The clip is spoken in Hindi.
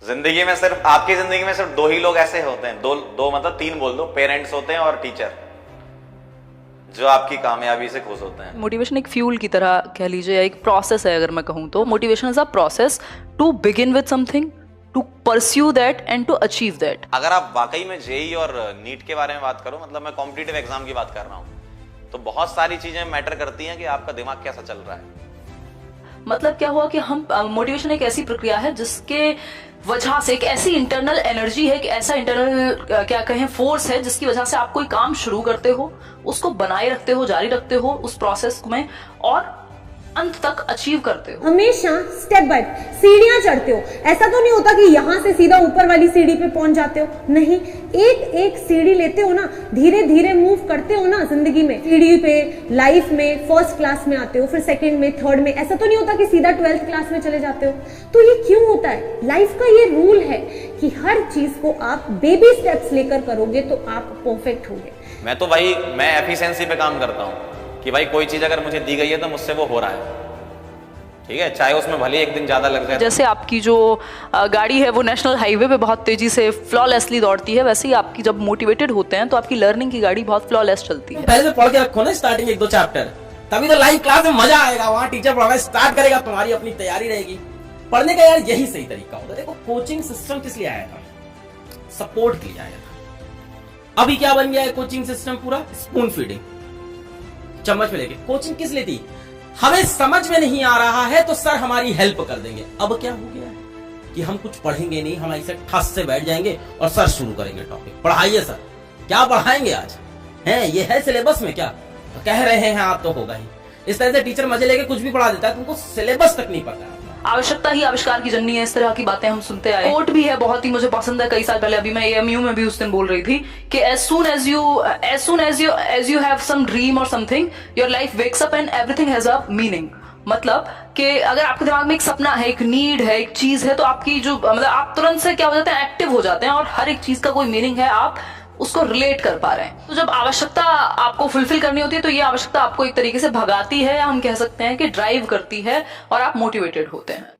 जिंदगी में सिर्फ आपकी जिंदगी में सिर्फ दो ही लोग ऐसे होते हैं, दो मतलब तीन बोल दो, पेरेंट्स होते हैं और टीचर, जो आपकी कामयाबी से खुश होते हैं। मोटिवेशन एक फ्यूल की तरह कह लीजिए, एक प्रोसेस है अगर मैं कहूँ तो। Motivation is a process to begin with something, to pursue that and to achieve that. अगर आप वाकई में जेई और नीट के बारे में बात करो, मतलब मैं कॉम्पिटिटिव एग्जाम की बात कर रहा हूँ, तो बहुत सारी चीजें मैटर करती हैं कि आपका दिमाग कैसा चल रहा है। मतलब क्या हुआ कि हम मोटिवेशन एक ऐसी प्रक्रिया है जिसके वजह से, एक ऐसी इंटरनल एनर्जी है, एक ऐसा इंटरनल क्या कहें फोर्स है, जिसकी वजह से आप कोई काम शुरू करते हो, उसको बनाए रखते हो, जारी रखते हो उस प्रोसेस में, और अंत तक अचीव करते हो। हमेशा स्टेप बाय सीढ़ियां चढ़ते हो। ऐसा तो नहीं होता कि यहां से सीधा ऊपर वाली सीढ़ी पे पहुंच जाते हो, नहीं, एक एक सीढ़ी लेते हो ना, धीरे धीरे मूव करते हो ना जिंदगी में। सीढ़ी पे लाइफ में फर्स्ट क्लास में आते हो, फिर सेकंड में, थर्ड में। ऐसा तो नहीं होता कि सीधा 12th क्लास में चले जाते हो। तो ये क्यों होता है? लाइफ का ये रूल है कि हर चीज को आप बेबी स्टेप्स लेकर करोगे तो आप परफेक्ट होगे। मैं तो भाई, मैं एफिशिएंसी पे काम करता हूँ कि भाई कोई चीज अगर मुझे दी गई है तो मुझसे वो हो रहा है, ठीक है, चाहे उसमें भले एक दिन ज्यादा लग जाए। जैसे आपकी जो गाड़ी है वो नेशनल हाईवे पे बहुत तेजी से फ्लॉलेसली दौड़ती है, वैसे ही आपकी जब मोटिवेटेड होते हैं तो आपकी लर्निंग की गाड़ी बहुत फ्लॉलेस चलती है। पहले से पढ़ के रखो ना स्टार्टिंग 1-2 चैप्टर, तभी तो लाइव क्लास में मजा आएगा। वहाँ टीचर पढ़ाना स्टार्ट करेगा, तुम्हारी अपनी तैयारी रहेगी पढ़ने का। यार यही सही तरीका होता है। देखो कोचिंग सिस्टम किस लिए आया था? सपोर्ट के लिए आया था। अभी क्या बन गया है कोचिंग सिस्टम? पूरा स्पून फीडिंग, चम्मच में लेके। कोचिंग किस लिए थी? हमें समझ में नहीं आ रहा है तो सर हमारी हेल्प कर देंगे। अब क्या हो गया है कि हम कुछ पढ़ेंगे नहीं, हम ऐसे ठस से बैठ जाएंगे और सर शुरू करेंगे टॉपिक। पढ़ाइए सर, क्या पढ़ाएंगे आज? है ये है सिलेबस में? क्या तो कह रहे हैं आप तो होगा ही। इस तरह से टीचर मजे लेके कुछ भी पढ़ा देता है, तुमको सिलेबस तक नहीं पता है। आवश्यकता ही आविष्कार की जननी है, इस तरह की बातें हम सुनते आए। कोट भी है, बहुत ही मुझे पसंद है, कई साल पहले, अभी मैं एएमयू में भी उस दिन बोल रही थी कि as soon as you have some dream or something, your life wakes up and everything has a meaning। मतलब कि अगर आपके दिमाग में एक सपना है, एक नीड है, एक चीज है, तो आपकी जो मतलब आप तुरंत से क्या हो जाते हैं, एक्टिव हो जाते हैं, और हर एक चीज का कोई मीनिंग है, आप उसको रिलेट कर पा रहे हैं। तो जब आवश्यकता आपको फुलफिल करनी होती है तो ये आवश्यकता आपको एक तरीके से भगाती है, या हम कह सकते हैं कि ड्राइव करती है, और आप मोटिवेटेड होते हैं।